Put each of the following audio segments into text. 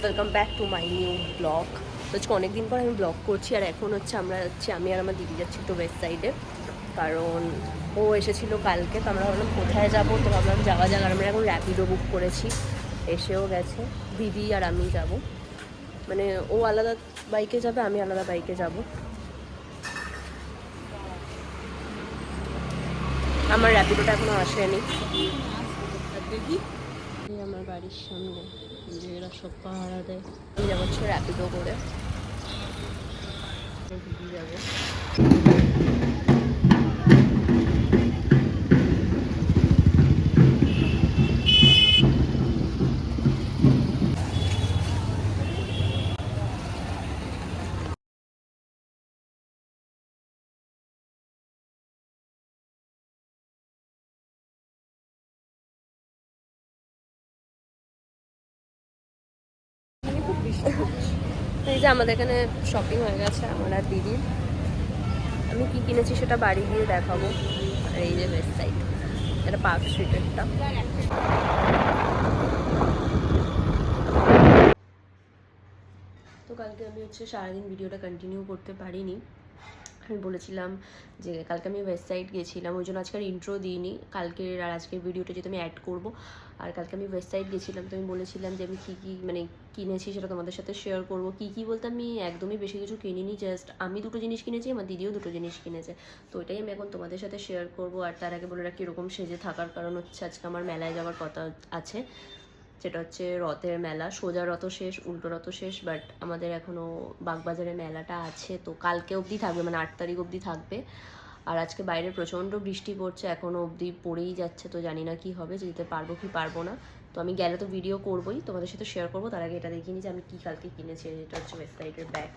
Welcome back to my new blog. তো হচ্ছে অনেকদিন পর আমি ব্লগ করছি, আর এখন হচ্ছে আমি আর আমার দিদি যাচ্ছি একটু ওয়েস্ট সাইডে, কারণ ও এসেছিলো কালকে। তো আমরা ভাবলাম কোথায় যাবো, তো ভাবলাম যাওয়া যাক। আর আমরা এখন র্যাপিডো বুক করেছি, এসেও গেছে। দিদি আর আমি যাব, মানে ও আলাদা বাইকে যাবে, আমি আলাদা বাইকে যাব। আমার র্যাপিডোটা এখনও আসেনি। আমার বাড়ির সামনে এরা সব পাহারা দেয়, হচ্ছে র্যাপিডো করে যাবো। এই যে আমাদের এখানে শপিং হয়ে গেছে আমার আর দিদির। আমি কি কিনেছি সেটা বাড়ি গিয়ে দেখাবো। আর এই যে ওয়েস্ট সাইড, এটা পার্ক স্ট্রিটেরটা। তো কালকে আমি হচ্ছে সারাদিন ভিডিওটা কন্টিনিউ করতে পারিনি। আমি বলেছিলাম যে কালকে আমি ওয়েস্ট সাইড গেছিলাম, ওই জন্য আজকের ইন্ট্রো দিইনি। কালকের আর আজকের ভিডিওটা যেহেতু আমি অ্যাড করবো। আর কালকে আমি ওয়েস্ট সাইড গেছিলাম, তো আমি বলেছিলাম যে আমি কী কী মানে কিনেছি সেটা তোমাদের সাথে শেয়ার করবো। কী কী বলতে আমি একদমই বেশি কিছু কিনিনি, জাস্ট আমি দুটো জিনিস কিনেছি, আমার দিদিও দুটো জিনিস কিনেছে। তো ওইটাই আমি এখন তোমাদের সাথে শেয়ার করবো। আর তার আগে বলে রাখি, এরকম সেজে থাকার কারণ হচ্ছে আজকে আমার মেলায় যাওয়ার কথা আছে, যেটা হচ্ছে রথের মেলা। সোজা রথ শেষ, উল্টো রথ শেষ, বাট আমাদের এখনও বাগবাজারে মেলাটা আছে, তো কালকে অবধি থাকবে, মানে 8 তারিখ অবধি থাকবে। আর আজকে বাইরে প্রচণ্ড বৃষ্টি পড়ছে, এখনও অবধি পড়েই যাচ্ছে, তো জানি না কী হবে, যেতে পারবো কি পারবো না। তো আমি গেলে তো ভিডিও করবোই, তোমাদের সাথে শেয়ার করবো। তার আগে এটা দেখিনি যে আমি কী কালকে কিনেছি। এটা হচ্ছে ওয়েস্ট সাইডের ব্যাগ।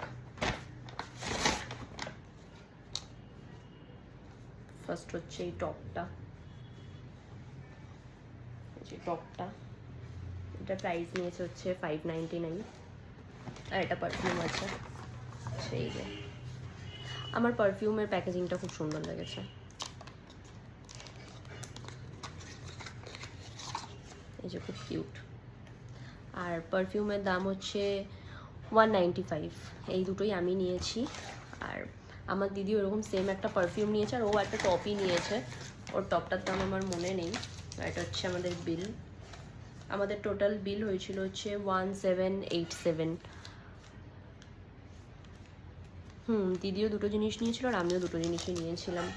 ফার্স্ট হচ্ছে এই টপটা, এটা প্রাইস নিয়েছে হচ্ছে 599। আর এটা পারফিউম আছে, সেই যে আমার পারফিউমের প্যাকেজিংটা খুব সুন্দর লেগেছে। এই যে খুব কিউট। আর পারফিউমের দাম হচ্ছে 195। এই দুটোই আমি নিয়েছি। আর আমার দিদি ওরকম সেম একটা পারফিউম নিয়েছে, আর ও একটা টপই নিয়েছে। ওর টপটার দাম আমার মনে নেই। আর এটা হচ্ছে আমাদের বিল। আমাদের টোটাল বিল হয়েছিল হচ্ছে 1787। দিদিও দুটো জিনিস নিয়েছিল আর আমিও দুটো জিনিসই নিয়েছিলাম।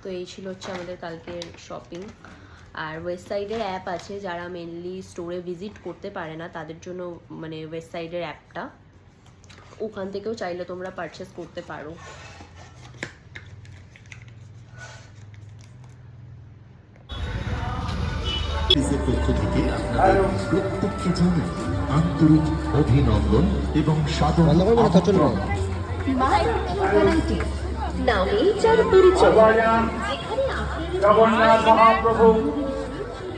তো এই ছিল হচ্ছে আমাদের কালকের শপিং। আর ওয়েস্ট সাইডের অ্যাপ আছে, যারা মেনলি স্টোরে ভিজিট করতে পারে না তাদের জন্য, মানে ওয়েস্ট সাইডের অ্যাপটা, ওখান থেকেও চাইলে তোমরা পারচেস করতে পারো। পক্ষ থেকে আপনাদের প্রত্যেককে জানাই আন্তরিক অভিনন্দন এবং সাদর আমন্ত্রণ। জগন্নাথ মহাপ্রভু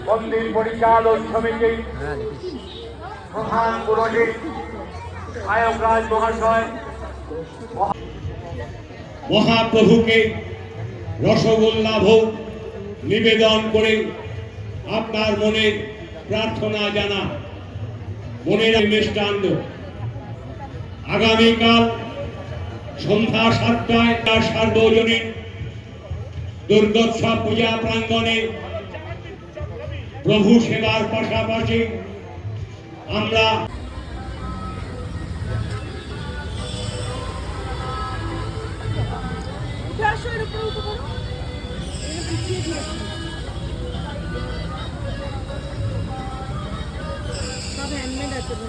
মন্দির পরিচালক সমিতির প্রধান পুরোহিত আয়োগরাজ মহাশয় মহাপ্রভুকে রসগোল্লা ভোগ নিবেদন করে আপনার মনে প্রার্থনা জানা মনের মিষ্টান্ন আগামীকাল সন্ধ্যা 7টায় সার্বজনীন দুর্গোৎসব পূজা প্রাঙ্গণে প্রভু সেবার পাশাপাশি আমরা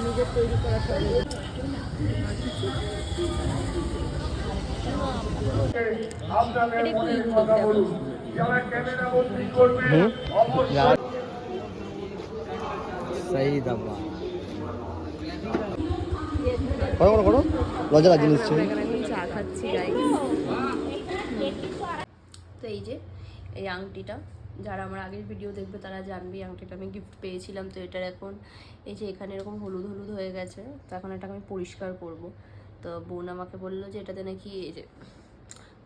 নিজের তৈরি করা আপনাদের মনের কথা বলুন। যারা ক্যামেরা বন্দী করবে অবশ্যই सही दबा করো করো লজ্জা লাগছে নিশ্চয়ই। চা খাচ্ছি গাইস। তো এই যে এই আংটিটা, যারা আমার আগের ভিডিও দেখবে তারা জানবে আংটিটা আমি গিফট পেয়েছিলাম। তো এটার এখন এই যে এখানে এরকম হলুদ হলুদ হয়ে গেছে, তো এখন এটাকে আমি পরিষ্কার করব। তো বোন আমাকে বললো যে এটাতে নাকি এই যে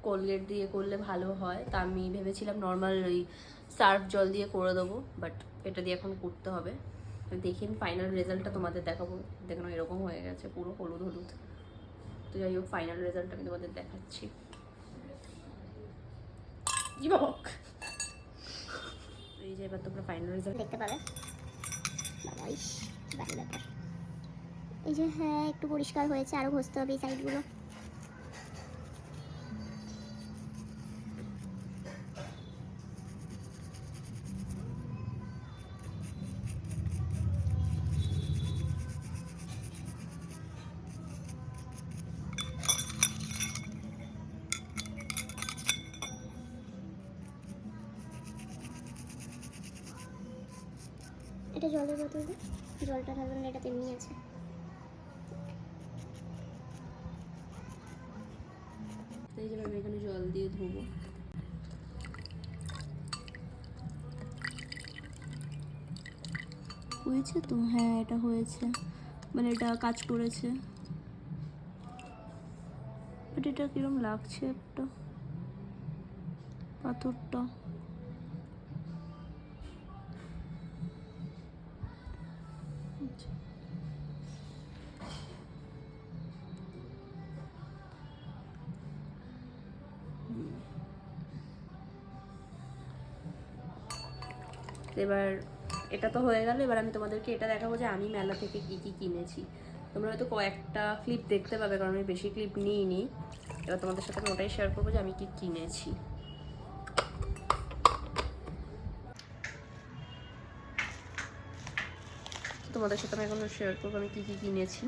কোলগেট দিয়ে করলে ভালো হয়। তা আমি ভেবেছিলাম নর্মাল ওই সার্ফ জল দিয়ে করে দেবো, বাট এটা দিয়ে এখন করতে হবে। দেখি আমি ফাইনাল রেজাল্টটা তোমাদের দেখাবো। দেখো এরকম হয়ে গেছে পুরো হলুদ হলুদ। তো যাই হোক ফাইনাল রেজাল্টটা আমি তোমাদের দেখাচ্ছি। কি বাবা, এই যে এবার তোমরা ফাইনাল রেজাল্ট দেখতে পাবে। বাবা ইস, দারুণ ব্যাপার। এই যে হ্যাঁ একটু পরিষ্কার হয়েছে, আরো ঘষতে হবে এই সাইডগুলো। এটা জলের বোতল, জলটা ঢালবেন, এটা তেমনি আছে। এই যে আমি এখানে জল দিয়ে ধোবো। হয়েছে তো? হ্যাঁ এটা হয়েছে, মানে এটা কাজ করেছে। বাট এটা কিরম লাগছে একটা পাথরটা। এবার এটা তো হয়ে গেল, এবার আমি তোমাদেরকে এটা দেখাবো যে আমি মেলা থেকে কি কি কিনেছি। তোমরা হয়তো কয়েকটা ক্লিপ দেখতে পাবে, কারণ আমি বেশি ক্লিপ নিইনি। এবার তোমাদের সাথে আমি ওটাই শেয়ার করবো যে আমি কি কিনেছি। তোমাদের সাথে আমি এখন শেয়ার করবো আমি কি কি কিনেছি।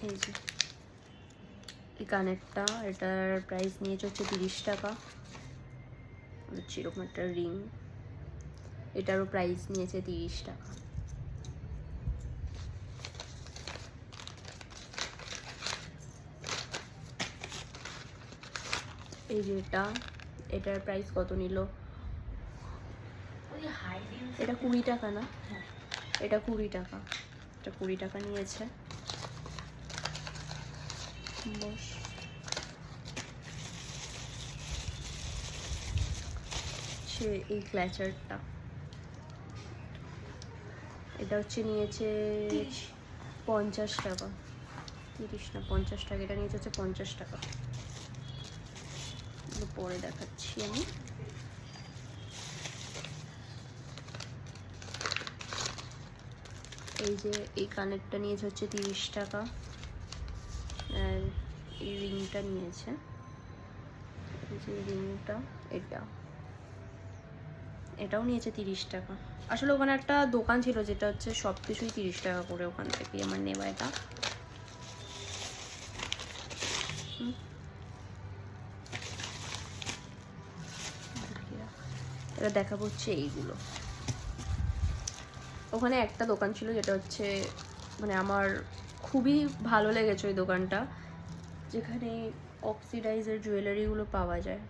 এই যে এই কানেরটা, এটার প্রাইস নিয়েছে হচ্ছে 30 টাকা। হচ্ছে এরকম একটা রিং, এটারও প্রাইস নিয়েছে 30 টাকা। এই যে এটার প্রাইস কত নিল? এটা 20 টাকা না? এটা 20 টাকা। এটা 20 টাকা নিয়েছে। বস এই ক্ল্যাচারটা, এটা হচ্ছে নিয়েছে 50 টাকা। 30 না 50 টাকা, এটা নিয়েছে হচ্ছে 50 টাকা। পরে দেখাচ্ছি আমি। এই যে এই কানেরটা নিয়েছে হচ্ছে 30 টাকা, আর এই রিংটা নিয়েছে, এই যে রিংটা এটাও নিয়েছে 30 টাকা। আসলে ওখানে একটা দোকান ছিল যেটা হচ্ছে সব কিছুই 30 টাকা করে, ওখান থেকে আমার নেওয়া এটা। এবার দেখাবো হচ্ছে এইগুলো। ওখানে একটা দোকান ছিল যেটা হচ্ছে মানে আমার খুবই ভালো লেগেছে ওই দোকানটা, যেখানে অক্সিডাইজের জুয়েলারিগুলো পাওয়া যায়।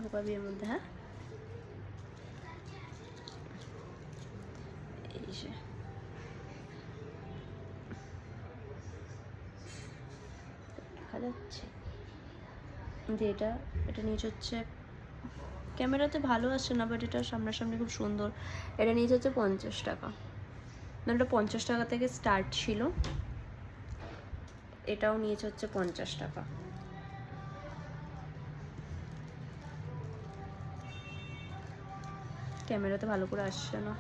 ঢোকাবি এর মধ্যে? হ্যাঁ এই যে দেখা যাচ্ছে যে এটা নিচে হচ্ছে, ক্যামেরাতে ভালো আসছে না, বাট এটা সামনাসামনি খুব সুন্দর। এটা নিচে হচ্ছে 50 টাকা, মানে এটা 50 টাকা থেকে স্টার্ট ছিল। এটাও নিয়েছে হচ্ছে 50 টাকা। ক্যামেরাতে ভালো করে আসছে না,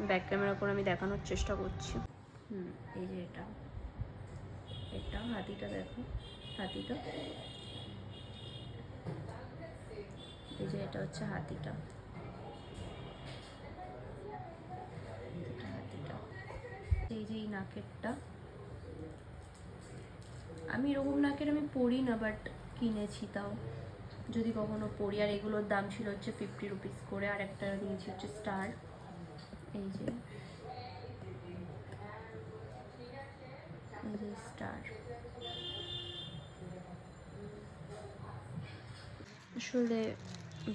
ব্যাক ক্যামেরা করে আমি দেখানোর চেষ্টা করছি। এই যে এটা হাতিটা দেখো, হাতিটা এই যে এটা হচ্ছে হাতিটা, এই যে এই নাকেরটা, আমি এরকম নাকের আমি পরি না, বাট কিনেছি তাও যদি কখনো পরি। আর এগুলোর দাম ছিল হচ্ছে 50 রুপিস করে। আর একটা নিয়েছি হচ্ছে স্টার, এই যে স্টার। আসলে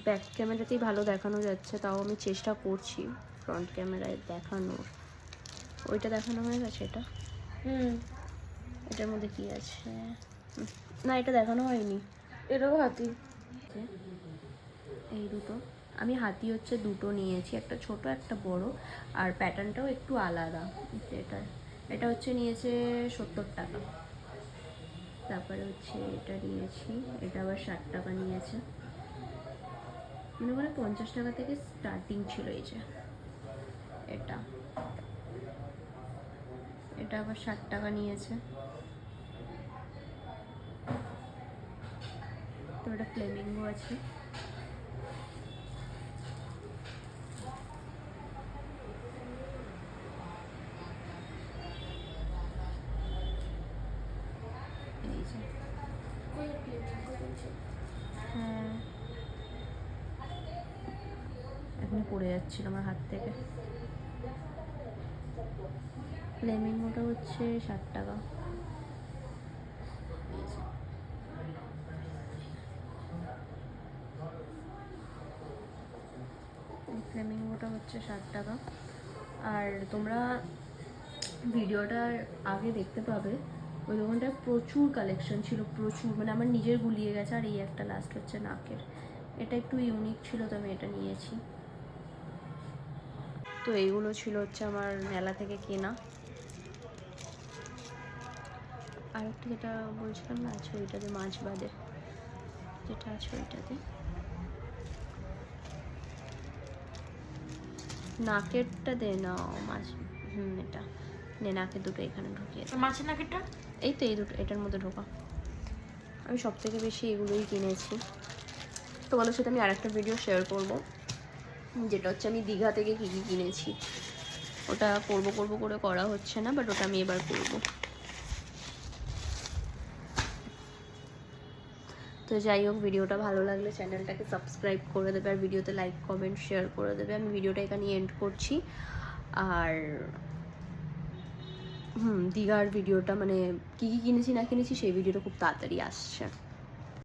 ব্যাক ক্যামেরাতেই ভালো দেখানো যাচ্ছে, তাও আমি চেষ্টা করছি ফ্রন্ট ক্যামেরায় দেখানোর। ওইটা দেখানো হয়ে গেছে। এটা এটার মধ্যে কি আছে? না, এটা দেখানো হয়নি। এটাও হাতি। এই দুটো আমি হাতি হচ্ছে দুটো নিয়েছি, একটা ছোট একটা বড়, আর প্যাটার্নটাও একটু আলাদা। এটা হচ্ছে নিয়েছে 70 টাকা। তারপরে হচ্ছে এটা নিয়েছি, এটা আবার 60 টাকা নিয়েছে। মনে করে 50 টাকা থেকে স্টার্টিং ছিল। এই যে এটা আবার 60 টাকা নিয়েছে। তো এটা ফ্লেমিঙ্গো আছে। এই যে হ্যাঁ, এখনই পড়ে যাচ্ছিল আমার হাত থেকে। ফ্লেমিঙ্গোটা হচ্ছে 60 টাকা। ফ্লেমিঙ্গোটা হচ্ছে 60 টাকা। আর তোমরা ভিডিওটার আগে দেখতে পাবে ওই দোকানটায় প্রচুর কালেকশন ছিল, প্রচুর, মানে আমার নিজের গুলিয়ে গেছে। আর এই একটা লাস্ট হচ্ছে নাকের, এটা একটু ইউনিক ছিল তো আমি এটা নিয়েছি। তো এইগুলো ছিল হচ্ছে আমার মেলা থেকে কেনা। আর একটা যেটা বলছিলাম না আছে ওইটাতে, মাছ বাদে যেটা আছে ওইটাতে। নাকেরটা দে না মাছ, এটা নে, নাকের দুটো এখানে ঢুকিয়ে দে। মাছের নাকেরটা এই তো এই দুটো এটার মধ্যে ঢোকা। আমি সব থেকে বেশি এগুলোই কিনেছি। তোমাদের সাথে আমি আরেকটা ভিডিও শেয়ার করব, যেটা হচ্ছে আমি দীঘা থেকে কী কী কিনেছি। ওটা করবো করে করা হচ্ছে না, বাট ওটা আমি এবার করব। তো যাই হোক, ভিডিওটা ভালো লাগলে চ্যানেলটাকে সাবস্ক্রাইব করে দেবে, আর ভিডিওতে লাইক কমেন্ট শেয়ার করে দেবে। আমি ভিডিওটা এখানে এন্ড করছি। আর দীঘার ভিডিওটা, মানে কী কী কিনেছি না কিনেছি সেই ভিডিওটা খুব তাড়াতাড়ি আসছে।